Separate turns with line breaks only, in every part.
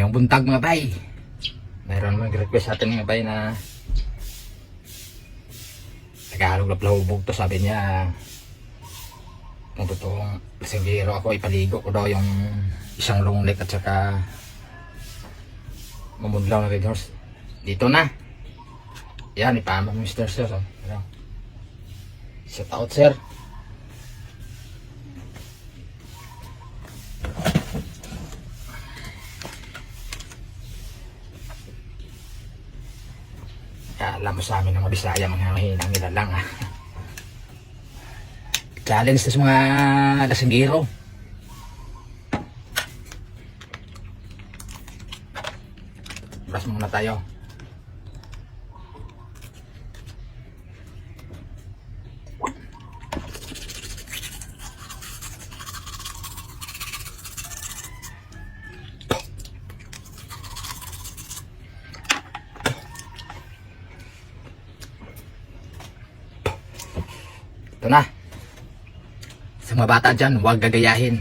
Ngayong buntag mga bay, mayroon mag-request sa atin mga bay na Tagalog na plahubog to. Sabi niya kung totoong lasinggero ako, ipaligo ko daw yung isang long neck at saka mamudlaw na red horse. Dito na yan, ipama Mr. Sir. Shout out sir. Alam mo sa amin ng mga Bisaya, mga mahinang nila lang ha. Challenge sa mga lasinggero. Brush muna tayo. Ito na. Sa mga bata dyan, huwag gagayahin.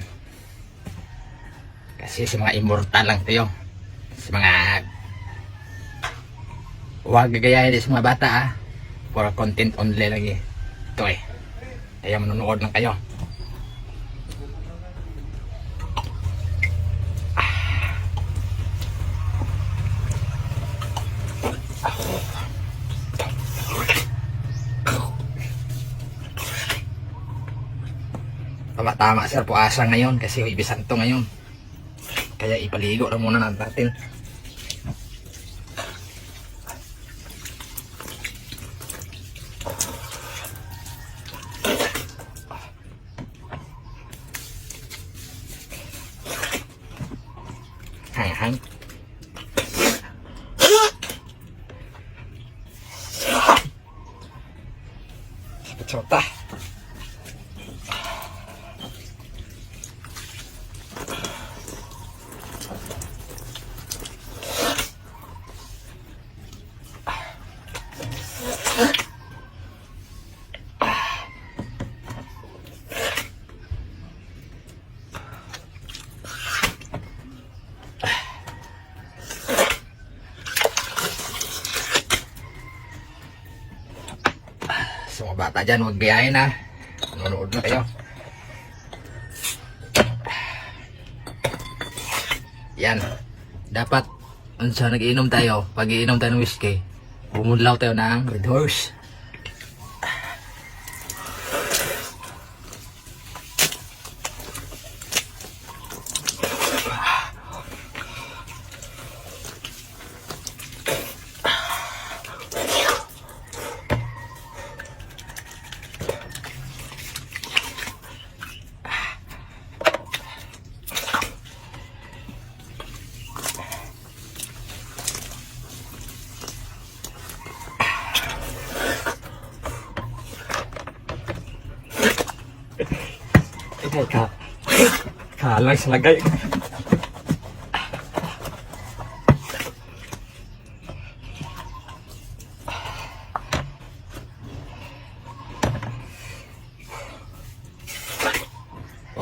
Kasi sa mga immortal lang ito yun. Sa mga huwag gagayahin sa mga bata ah. For content only lagi. Ito eh. Kaya manonood lang kayo. Tama sir, puasa ngayon kasi Huwebes Santo ngayon. Kaya ipaligo na muna natin. Hang. Sakit-sota. So mga bata dyan, huwag gayahin ha. Manonood na kayo. Yan. Dapat, sa nag-iinom tayo, pag iinom tayo ng whiskey, bumudlaw tayo ng Red Horse. Kalang sa lagay. O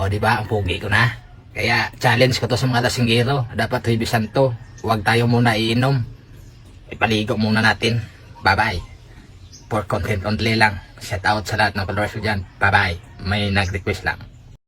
diba, ang pugi ko na. Kaya challenge ko to sa mga lasinggero. Dapat Huwebes Santo, huwag tayo muna iinom. Ipaligo muna natin. Bye bye. For content only lang. Shout out sa lahat ng followers ko dyan. Bye bye. May nag-request lang.